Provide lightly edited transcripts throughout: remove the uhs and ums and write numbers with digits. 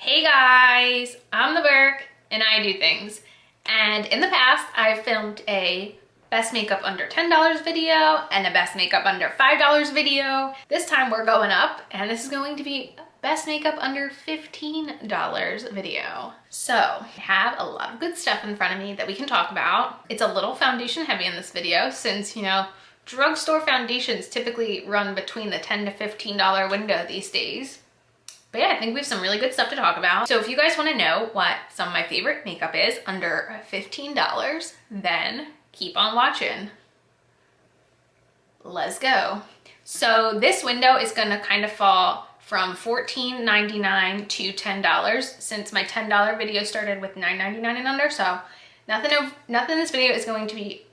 Hey guys, I'm the Burke and I do things. And in the past, I've filmed a best makeup under $10 video and a best makeup under $5 video. This time we're going up and this is going to be best makeup under $15 video. So I have a lot of good stuff in front of me that we can talk about. It's a little foundation heavy in this video since, drugstore foundations typically run between the $10 to $15 window these days. But yeah, I think we have some really good stuff to talk about. So if you guys want to know what some of my favorite makeup is under $15, then keep on watching. Let's go. So this window is going to kind of fall from $14.99 to $10 since my $10 video started with $9.99 and under. So nothing in this video is going to be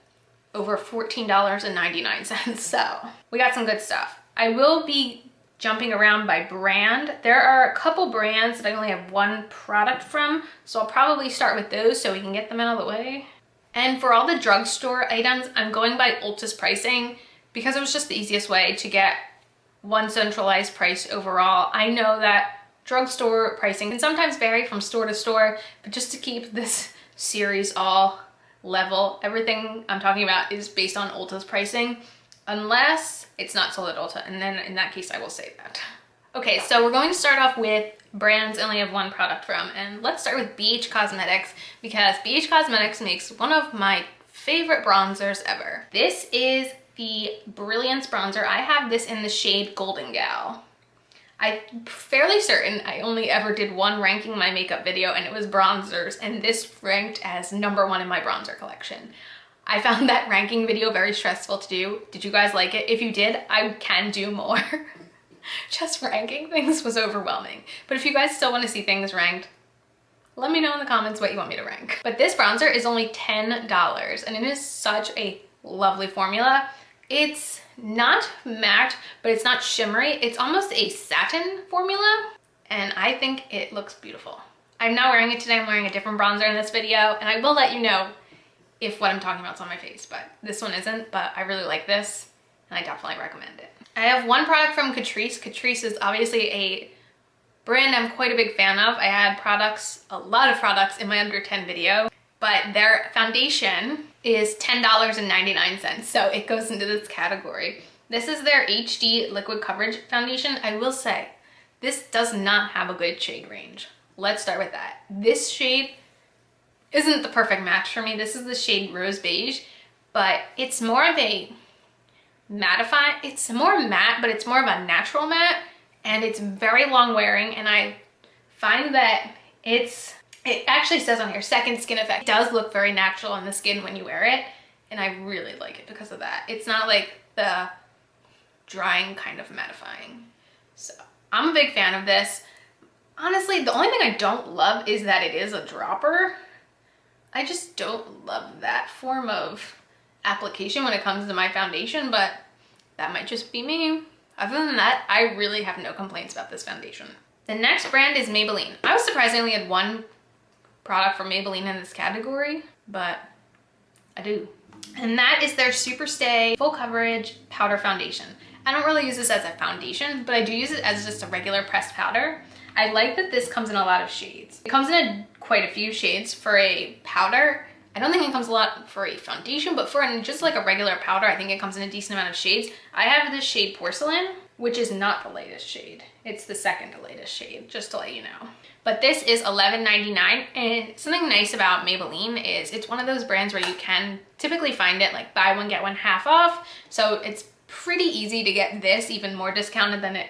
over $14.99. So we got some good stuff. I will be jumping around by brand. There are a couple brands that I only have one product from, so I'll probably start with those so we can get them out of the way. And for all the drugstore items, I'm going by Ulta's pricing because it was just the easiest way to get one centralized price overall. I know that drugstore pricing can sometimes vary from store to store, but just to keep this series all level, everything I'm talking about is based on Ulta's pricing, unless it's not sold at Ulta, and then in that case I will say that. Okay, so we're going to start off with brands I only have one product from, and let's start with BH Cosmetics because BH Cosmetics makes one of my favorite bronzers ever. This is the Brilliance bronzer. I have this in the shade Golden Gal. I'm fairly certain I only ever did one ranking my makeup video and it was bronzers, and this ranked as #1 in my bronzer collection. I found that ranking video very stressful to do. Did you guys like it? If you did, I can do more. Just ranking things was overwhelming. But if you guys still want to see things ranked, let me know in the comments what you want me to rank. But this bronzer is only $10 and it is such a lovely formula. It's not matte, but it's not shimmery. It's almost a satin formula and I think it looks beautiful. I'm not wearing it today. I'm wearing a different bronzer in this video and I will let you know if what I'm talking about is on my face, but this one isn't, but I really like this and I definitely recommend it. I have one product from Catrice. Catrice is obviously a brand I'm quite a big fan of. I had a lot of products in my under 10 video, but their foundation is $10.99, so it goes into this category. This is their HD Liquid Coverage Foundation. I will say, this does not have a good shade range. Let's start with that. This shade isn't the perfect match for me. This is the shade Rose Beige, but it's more of a mattify. It's more matte, but it's more of a natural matte, and it's very long wearing, and I find that it actually says on here, second skin effect. It does look very natural on the skin when you wear it, and I really like it because of that. It's not like the drying kind of mattifying. So I'm a big fan of this. Honestly, the only thing I don't love is that it is a dropper. I just don't love that form of application when it comes to my foundation, but that might just be me. Other than that, I really have no complaints about this foundation. The next brand is Maybelline. I was surprised I only had one product from Maybelline in this category, but I do. And that is their Super Stay Full Coverage Powder Foundation. I don't really use this as a foundation, but I do use it as just a regular pressed powder. I like that this comes in a lot of shades. It comes in quite a few shades for a powder. I don't think it comes a lot for a foundation, but for just like a regular powder, I think it comes in a decent amount of shades. I have this shade Porcelain, which is not the latest shade. It's the second to latest shade, just to let you know. But this is $11.99, and something nice about Maybelline is it's one of those brands where you can typically find it like buy one, get one half off. So it's pretty easy to get this even more discounted than it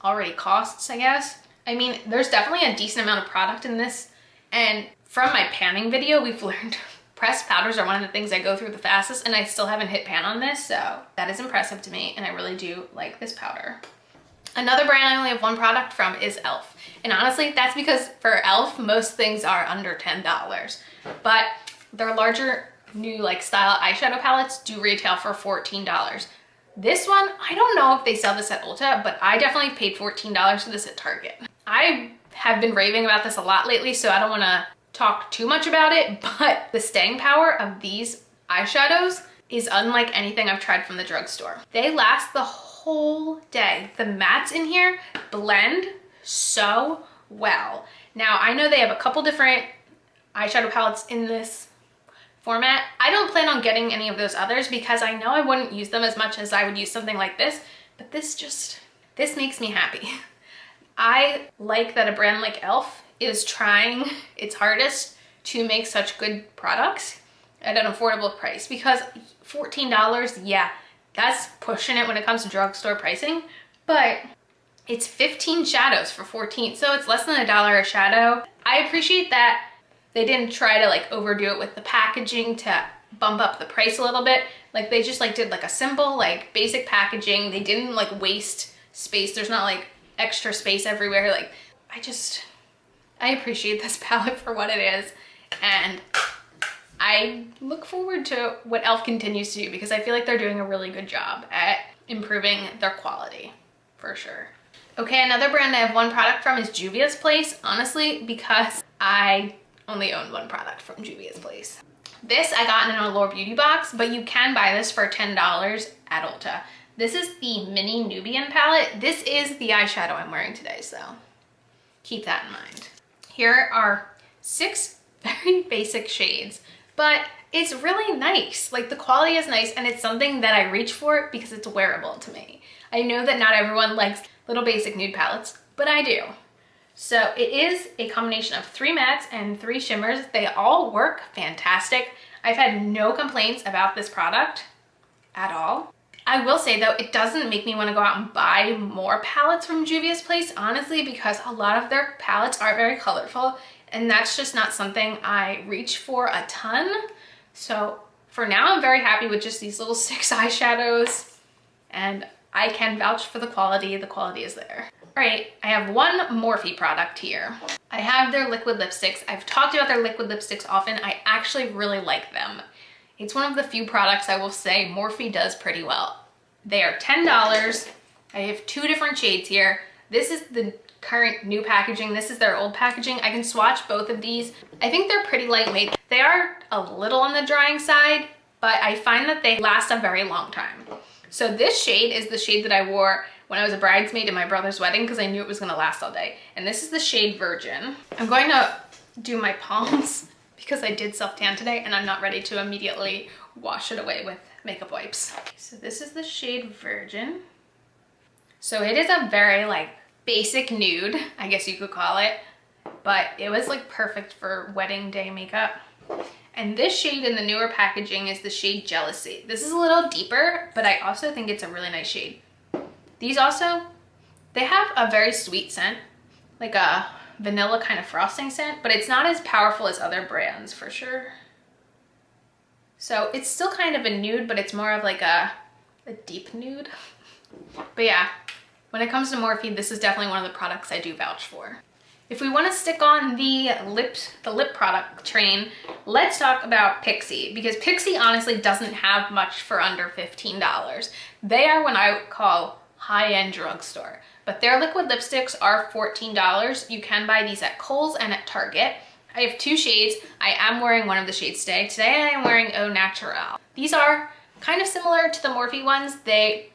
already costs, I guess. I mean, there's definitely a decent amount of product in this, and from my panning video, we've learned pressed powders are one of the things I go through the fastest, and I still haven't hit pan on this, so that is impressive to me, and I really do like this powder. Another brand I only have one product from is e.l.f. And honestly, that's because for e.l.f., most things are under $10, but their larger new like style eyeshadow palettes do retail for $14. This one, I don't know if they sell this at Ulta, but I definitely paid $14 for this at Target. I have been raving about this a lot lately, so I don't want to talk too much about it, but the staying power of these eyeshadows is unlike anything I've tried from the drugstore. They last the whole day. The mattes in here blend so well. Now, I know they have a couple different eyeshadow palettes in this format. I don't plan on getting any of those others because I know I wouldn't use them as much as I would use something like this, but this makes me happy. I like that a brand like e.l.f. is trying its hardest to make such good products at an affordable price, because $14, yeah, that's pushing it when it comes to drugstore pricing, but it's 15 shadows for 14, so it's less than $1 a shadow. I appreciate that they didn't try to like overdo it with the packaging to bump up the price a little bit. Like they just like did like a simple like basic packaging. They didn't like waste space. There's not like extra space everywhere. Like I appreciate this palette for what it is, and I look forward to what e.l.f. continues to do because I feel like they're doing a really good job at improving their quality for sure. Okay, another brand I have one product from is Juvia's Place, honestly, because I only own one product from Juvia's Place. This I got in an Allure Beauty box, but you can buy this for $10 at Ulta. This is the Mini Nubian palette. This is the eyeshadow I'm wearing today, so keep that in mind. Here are 6 very basic shades, but it's really nice. Like the quality is nice, and it's something that I reach for because it's wearable to me. I know that not everyone likes little basic nude palettes, but I do. So it is a combination of 3 mattes and 3 shimmers. They all work fantastic. I've had no complaints about this product at all. I will say though, it doesn't make me want to go out and buy more palettes from Juvia's Place, honestly, because a lot of their palettes are very colorful, and that's just not something I reach for a ton. So for now, I'm very happy with just these little 6 eyeshadows, and I can vouch for the quality. The quality is there. All right, I have one Morphe product here. I have their liquid lipsticks. I've talked about their liquid lipsticks often. I actually really like them. It's one of the few products I will say Morphe does pretty well. They are $10. I have 2 different shades here. This is the current new packaging. This is their old packaging. I can swatch both of these. I think they're pretty lightweight. They are a little on the drying side, but I find that they last a very long time. So this shade is the shade that I wore when I was a bridesmaid in my brother's wedding because I knew it was gonna last all day. And this is the shade Virgin. I'm going to do my palms because I did self-tan today and I'm not ready to immediately wash it away with makeup wipes. So this is the shade Virgin. So it is a very like basic nude, I guess you could call it, but it was like perfect for wedding day makeup. And this shade in the newer packaging is the shade Jealousy. This is a little deeper, but I also think it's a really nice shade. These also, they have a very sweet scent, like a vanilla kind of frosting scent, but it's not as powerful as other brands for sure. So it's still kind of a nude, but it's more of like a deep nude. But yeah, when it comes to Morphe, this is definitely one of the products I do vouch for. If we want to stick on the lip product train, let's talk about Pixi, because Pixi honestly doesn't have much for under $15. They are what I would call high-end drugstore, but their liquid lipsticks are $14. You can buy these at Kohl's and at Target. I have 2 shades. I am wearing one of the shades today. Today I am wearing Au Naturel. These are kind of similar to the Morphe ones. They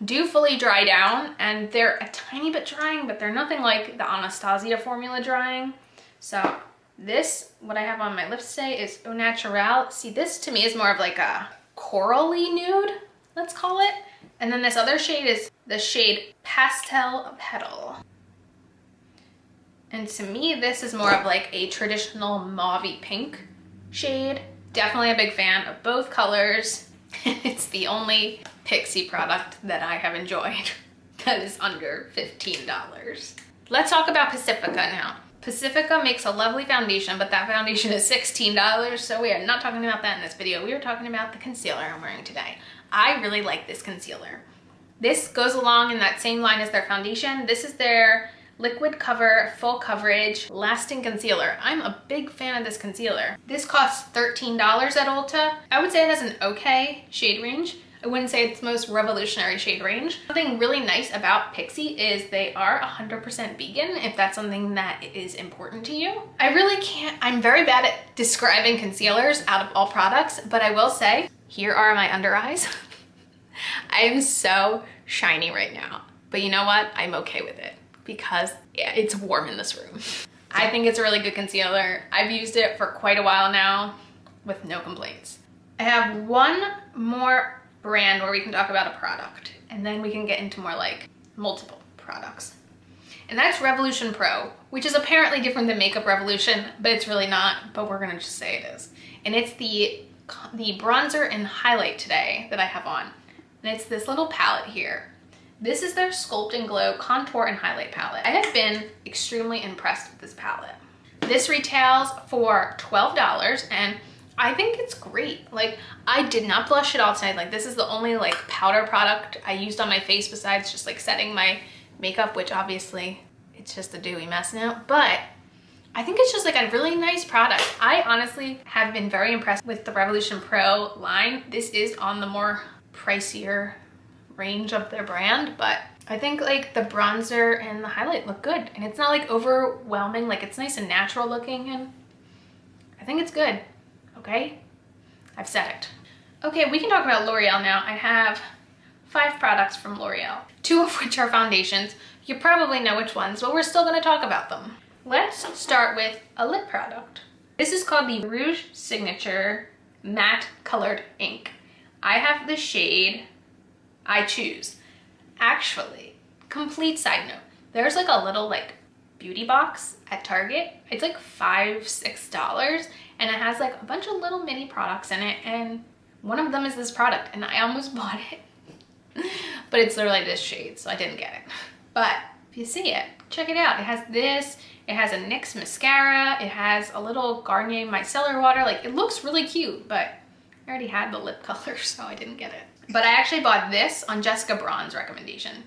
do fully dry down and they're a tiny bit drying, but they're nothing like the Anastasia formula drying. So this, what I have on my lips today, is Au Naturel. See, this to me is more of like a corally nude, let's call it. And then this other shade is the shade Pastel Petal. And to me, this is more of like a traditional mauve-y pink shade. Definitely a big fan of both colors. It's the only Pixi product that I have enjoyed that is under $15. Let's talk about Pacifica now. Pacifica makes a lovely foundation, but that foundation is $16, so we are not talking about that in this video. We are talking about the concealer I'm wearing today. I really like this concealer. This goes along in that same line as their foundation. This is their Liquid Cover Full Coverage Lasting Concealer. I'm a big fan of this concealer. This costs $13 at Ulta. I would say it has an okay shade range. I wouldn't say it's the most revolutionary shade range. Something really nice about Pixi is they are 100% vegan, if that's something that is important to you. I really can't, I'm very bad at describing concealers out of all products, but I will say, here are my under eyes. I am so shiny right now, but you know what? I'm okay with it. because it's warm in this room. I think it's a really good concealer. I've used it for quite a while now with no complaints. I have one more brand where we can talk about a product, and then we can get into more like multiple products. And that's Revolution Pro, which is apparently different than Makeup Revolution, but it's really not, but we're gonna just say it is. And it's the bronzer and highlight today that I have on. And it's this little palette here. This is their Sculpt and Glow Contour and Highlight Palette. I have been extremely impressed with this palette. This retails for $12, and I think it's great. Like, I did not blush at all tonight. Like, this is the only like powder product I used on my face besides just like setting my makeup, which obviously it's just a dewy mess now, but I think it's just like a really nice product. I honestly have been very impressed with the Revolution Pro line. This is on the more pricier range of their brand, but I think like the bronzer and the highlight look good, and it's not like overwhelming. Like, it's nice and natural looking, and I think it's good. Okay, I've said it. Okay, we can talk about L'Oreal now. I have 5 products from L'Oreal, 2 of which are foundations. You probably know which ones, but we're still going to talk about them. Let's start with a lip product. This is called the Rouge Signature Matte Colored Ink. I have the shade I Choose. Actually, complete side note, there's like a little like beauty box at Target. It's like $5, $6, and it has like a bunch of little mini products in it, and one of them is this product, and I almost bought it. But it's literally this shade, so I didn't get it. But if you see it, check it out. It has this, it has a NYX mascara, it has a little Garnier micellar water. Like, it looks really cute, but I already had the lip color, so I didn't get it. But I actually bought this on Jessica Braun's recommendation.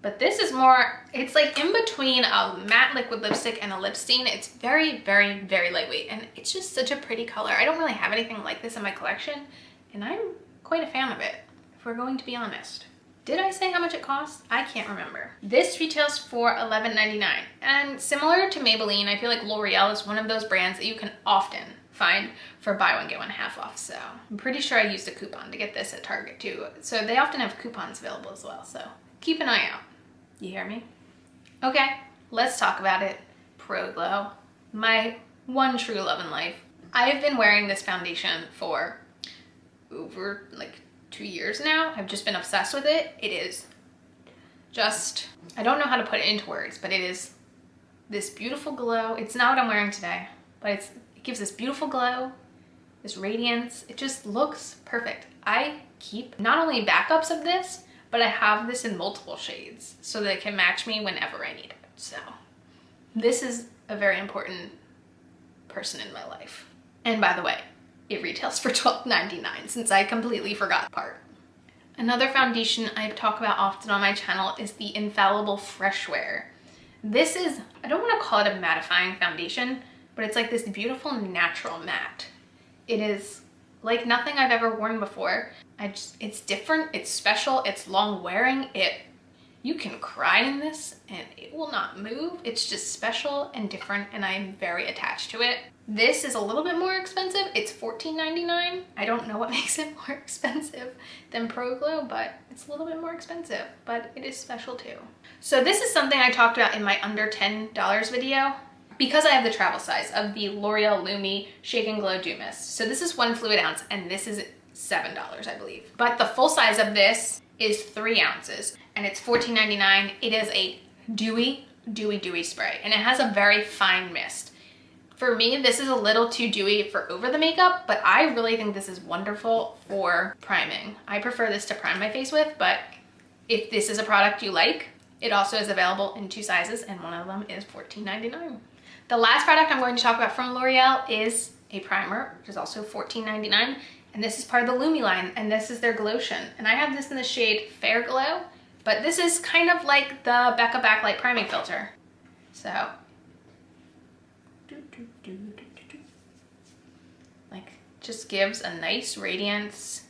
But this is more, it's like in between a matte liquid lipstick and a lip stain. It's very, very, very lightweight, and it's just such a pretty color. I don't really have anything like this in my collection, and I'm quite a fan of it, if we're going to be honest. Did I say how much it costs? I can't remember. This retails for $11.99. And similar to Maybelline, I feel like L'Oreal is one of those brands that you can often find for buy one, get one half off. So I'm pretty sure I used a coupon to get this at Target too. So they often have coupons available as well. So keep an eye out. You hear me? Okay, let's talk about it. Pro Glow, my one true love in life. I have been wearing this foundation for over like 2 years now. I've just been obsessed with it. It is just, I don't know how to put it into words, but it is this beautiful glow. It's not what I'm wearing today, but it gives this beautiful glow, this radiance. It just looks perfect. I keep not only backups of this, but I have this in multiple shades so that it can match me whenever I need it. So this is a very important person in my life. And by the way, it retails for $12.99 since I completely forgot the part. Another foundation I talk about often on my channel is the Infallible Fresh Wear. This is, I don't want to call it a mattifying foundation, but it's like this beautiful natural matte. It is like nothing I've ever worn before. It's different, it's special, it's long wearing. You can cry in this and it will not move. It's just special and different, and I'm very attached to it. This is a little bit more expensive. It's $14.99. I don't know what makes it more expensive than Pro Glow, but it's a little bit more expensive, but it is special too. So this is something I talked about in my under $10 video, because I have the travel size of the L'Oreal Lumi Shake and Glow Dew Mist. So this is 1 fluid ounce, and this is $7, I believe. But the full size of this is 3 ounces, and it's $14.99. It is a dewy spray, and it has a very fine mist. For me, this is a little too dewy for over the makeup, but I really think this is wonderful for priming. I prefer this to prime my face with, but if this is a product you like, it also is available in 2 sizes, and one of them is $14.99. The last product I'm going to talk about from L'Oreal is a primer, which is also $14.99, and this is part of the Lumi line, and this is their Glotion. And I have this in the shade Fair Glow, but this is kind of like the Becca Backlight Priming Filter. So, like, just gives a nice radiance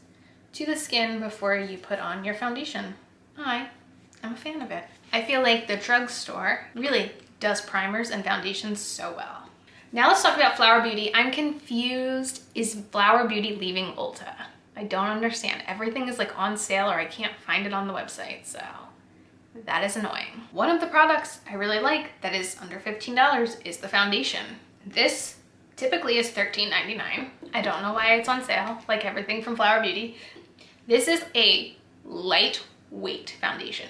to the skin before you put on your foundation. I'm a fan of it. I feel like the drugstore really does primers and foundations so well. Now let's talk about Flower Beauty. I'm confused. Is Flower Beauty leaving Ulta? I don't understand. Everything is like on sale, or I can't find it on the website, so that is annoying. One of the products I really like that is under $15 is the foundation. This typically is $13.99. I don't know why it's on sale, like everything from Flower Beauty. This is a lightweight foundation.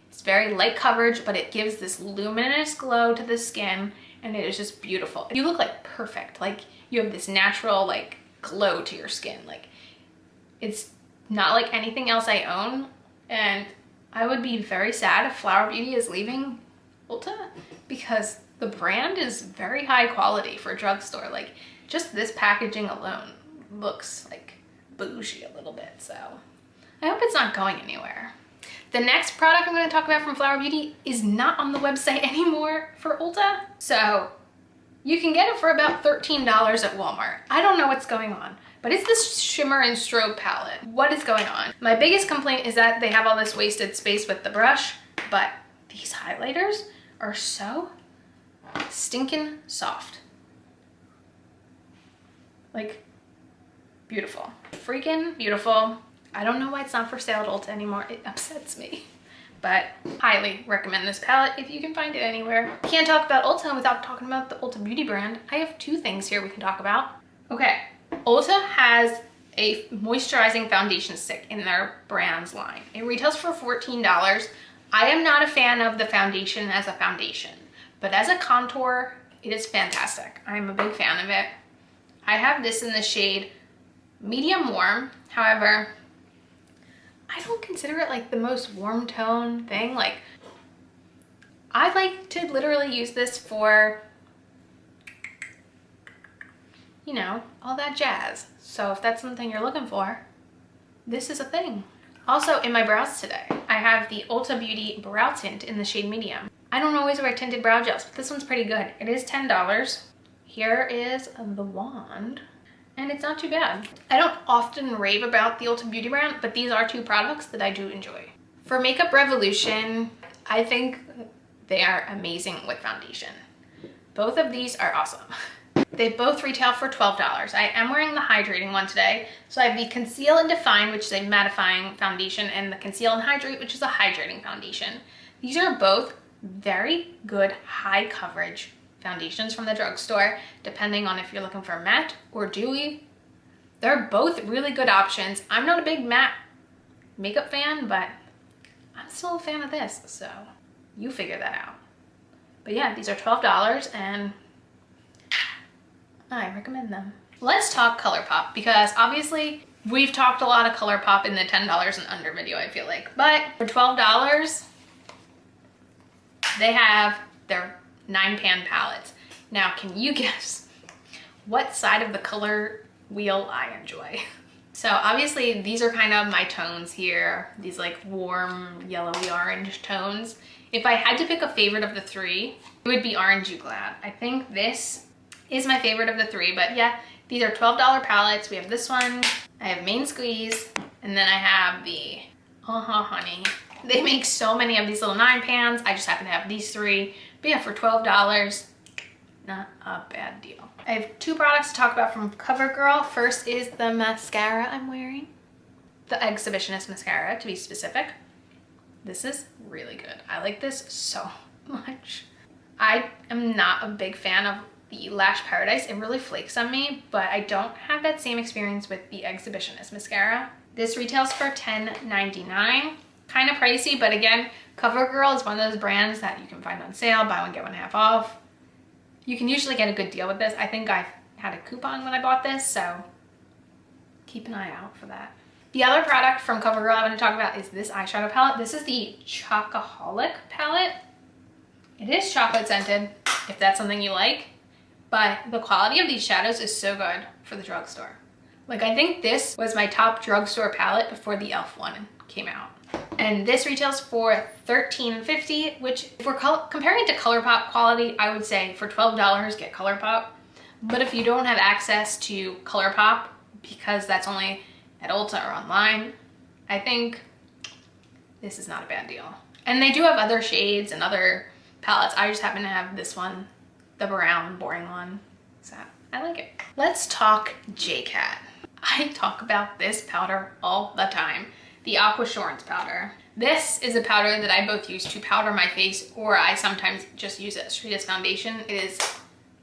It's very light coverage, but it gives this luminous glow to the skin, and it is just beautiful. You look like perfect. Like you have this natural like glow to your skin. Like it's not like anything else I own, and I would be very sad if Flower Beauty is leaving Ulta because the brand is very high quality for a drugstore. Like just this packaging alone looks like bougie a little bit. So I hope it's not going anywhere. The next product I'm going to talk about from Flower Beauty is not on the website anymore for Ulta. So you can get it for about $13 at Walmart. I don't know what's going on, but it's this shimmer and strobe palette. What is going on? My biggest complaint is that they have all this wasted space with the brush, but these highlighters are so stinking soft. Like, beautiful. Freaking beautiful. I don't know why it's not for sale at Ulta anymore. It upsets me. But highly recommend this palette if you can find it anywhere. Can't talk about Ulta without talking about the Ulta Beauty brand. I have two things here we can talk about. Okay, Ulta has a moisturizing foundation stick in their brands line. It retails for $14. I am not a fan of the foundation as a foundation, but as a contour, it is fantastic. I'm a big fan of it. I have this in the shade medium warm. However, I don't consider it like the most warm tone thing. Like, I like to literally use this for, you know, all that jazz. So if that's something you're looking for, this is a thing. Also in my brows today, I have the Ulta Beauty Brow Tint in the shade medium. I don't always wear tinted brow gels, but this one's pretty good. It is $10. Here is the wand, and it's not too bad. I don't often rave about the Ulta Beauty brand, but these are two products that I do enjoy. For Makeup Revolution, I think they are amazing with foundation. Both of these are awesome. They both retail for $12. I am wearing the hydrating one today. So I have the Conceal and Define, which is a mattifying foundation, and the Conceal and Hydrate, which is a hydrating foundation. These are both very good high coverage foundations from the drugstore, depending on if you're looking for matte or dewy. They're both really good options. I'm not a big matte makeup fan, but I'm still a fan of this, so you figure that out. But yeah, these are $12 and I recommend them. Let's talk ColourPop, because obviously we've talked a lot of ColourPop in the $10 and under video, I feel like. But for $12, they have their 9-pan palettes. Now, can you guess what side of the color wheel I enjoy? So obviously these are kind of my tones here, these like warm yellowy orange tones. If I had to pick a favorite of the three, it would be Orange You Glad. I think this is my favorite of the three, but yeah, these are $12 palettes. We have this one, I have Main Squeeze, and then I have the Honey. They make so many of these little 9 pans. I just happen to have these three. But yeah, for $12, not a bad deal. I have two products to talk about from CoverGirl. First is the mascara I'm wearing. The Exhibitionist mascara, to be specific. This is really good. I like this so much. I am not a big fan of the Lash Paradise. It really flakes on me, but I don't have that same experience with the Exhibitionist mascara. This retails for $10.99. Kind of pricey, but again, CoverGirl is one of those brands that you can find on sale, buy one, get one half off. You can usually get a good deal with this. I think I had a coupon when I bought this, so keep an eye out for that. The other product from CoverGirl I want to talk about is this eyeshadow palette. This is the Chocoholic palette. It is chocolate scented, if that's something you like, but the quality of these shadows is so good for the drugstore. Like, I think this was my top drugstore palette before the e.l.f. one came out. And this retails for $13.50, which if we're comparing to ColourPop quality, I would say for $12, get ColourPop. But if you don't have access to ColourPop, because that's only at Ulta or online, I think this is not a bad deal. And they do have other shades and other palettes. I just happen to have this one, the brown, boring one. So I like it. Let's talk JCat. I talk about this powder all the time. The Aquashorance powder. This is a powder that I both use to powder my face, or I sometimes just use it straight as foundation. It is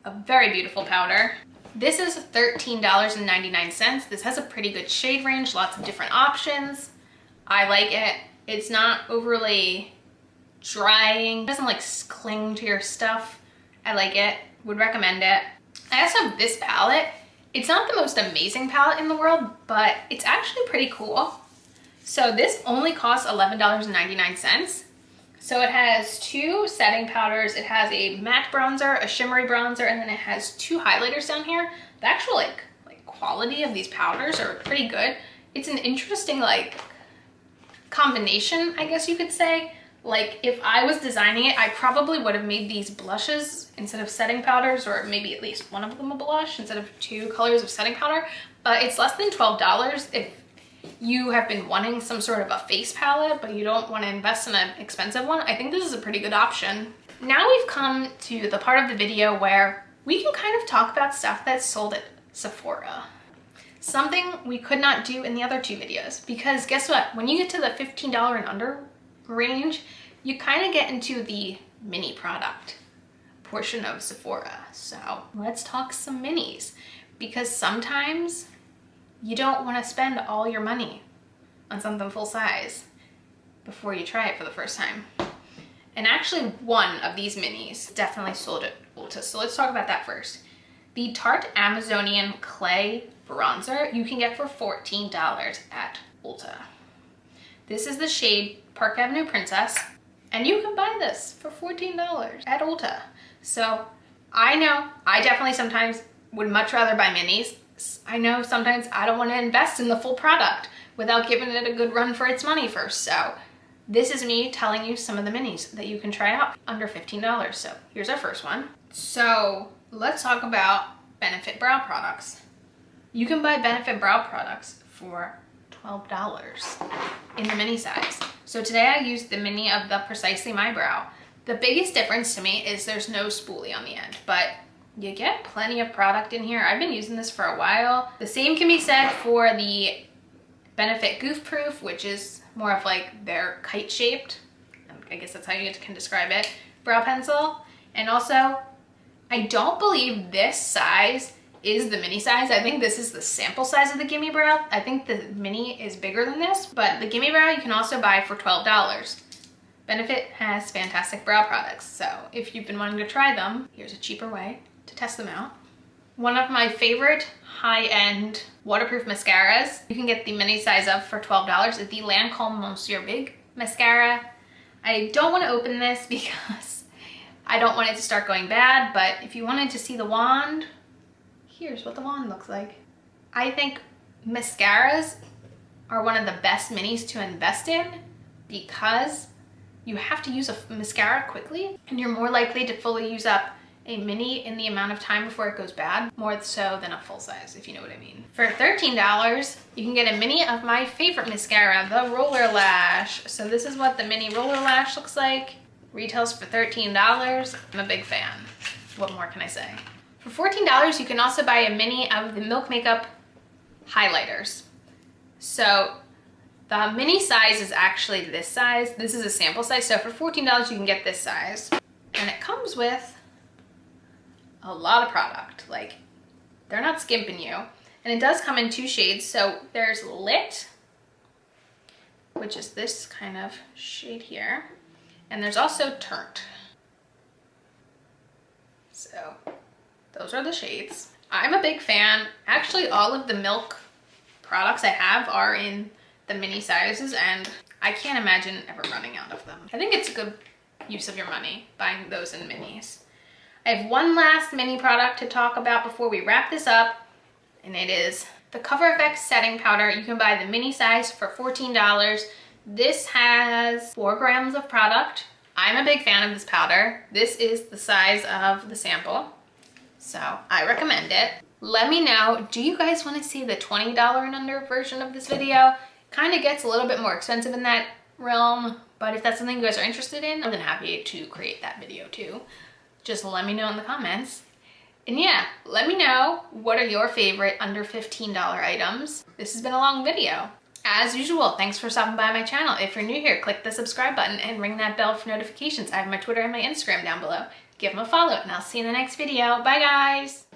a very beautiful powder. This is $13.99. This has a pretty good shade range, lots of different options. I like it. It's not overly drying. It doesn't like cling to your stuff. I like it, would recommend it. I also have this palette. It's not the most amazing palette in the world, but it's actually pretty cool. So this only costs $11.99. So it has 2 setting powders. It has a matte bronzer, a shimmery bronzer, and then it has 2 highlighters down here. The actual like quality of these powders are pretty good. It's an interesting like combination, I guess you could say. Like if I was designing it, I probably would have made these blushes instead of setting powders, or maybe at least one of them a blush instead of 2 colors of setting powder. But it's less than $12 if you have been wanting some sort of a face palette, but you don't want to invest in an expensive one. I think this is a pretty good option. Now we've come to the part of the video where we can kind of talk about stuff that's sold at Sephora. Something we could not do in the other 2 videos, because guess what? When you get to the $15 and under range, you kind of get into the mini product portion of Sephora. So let's talk some minis, because sometimes you don't want to spend all your money on something full size before you try it for the first time. And actually one of these minis definitely sold at Ulta, so let's talk about that first. The Tarte Amazonian Clay Bronzer you can get for $14 at Ulta. This is the shade Park Avenue Princess, and you can buy this for $14 at Ulta. So I know I definitely sometimes would much rather buy minis. I know sometimes I don't want to invest in the full product without giving it a good run for its money first. So this is me telling you some of the minis that you can try out under $15. So here's our first one. So let's talk about Benefit Brow products. You can buy Benefit Brow products for $12 in the mini size. So today I used the mini of the Precisely My Brow. The biggest difference to me is there's no spoolie on the end, but you get plenty of product in here. I've been using this for a while. The same can be said for the Benefit Goof Proof, which is more of like their kite shaped, I guess that's how you can describe it, brow pencil. And also, I don't believe this size is the mini size. I think this is the sample size of the Gimme Brow. I think the mini is bigger than this, but the Gimme Brow you can also buy for $12. Benefit has fantastic brow products, so if you've been wanting to try them, here's a cheaper way to test them out. One of my favorite high-end waterproof mascaras you can get the mini size of for $12 is the Lancome Monsieur Big mascara. I don't want to open this because I don't want it to start going bad, but if you wanted to see the wand, here's what the wand looks like. I think mascaras are one of the best minis to invest in because you have to use a mascara quickly and you're more likely to fully use up a mini in the amount of time before it goes bad, more so than a full size, if you know what I mean. For $13, you can get a mini of my favorite mascara, the Roller Lash. So this is what the mini Roller Lash looks like. Retails for $13. I'm a big fan. What more can I say? For $14, you can also buy a mini of the Milk Makeup highlighters. So the mini size is actually this size. This is a sample size. So for $14, you can get this size. And it comes with a lot of product. Like, they're not skimping you. And it does come in 2 shades. So there's Lit, which is this kind of shade here. And there's also Turnt. So those are the shades. I'm a big fan. Actually, all of the Milk products I have are in the mini sizes, and I can't imagine ever running out of them. I think it's a good use of your money, buying those in minis. I have one last mini product to talk about before we wrap this up, and it is the Cover FX Setting Powder. You can buy the mini size for $14. This has 4 grams of product. I'm a big fan of this powder. This is the size of the sample, so I recommend it. Let me know, do you guys want to see the $20 and under version of this video? Kind of gets a little bit more expensive in that realm, but if that's something you guys are interested in, I'm then happy to create that video too. Just let me know in the comments. And yeah, let me know what are your favorite under $15 items. This has been a long video. as usual, thanks for stopping by my channel. If you're new here, click the subscribe button and ring that bell for notifications. I have my Twitter and my Instagram down below. Give them a follow, and I'll see you in the next video. Bye, guys.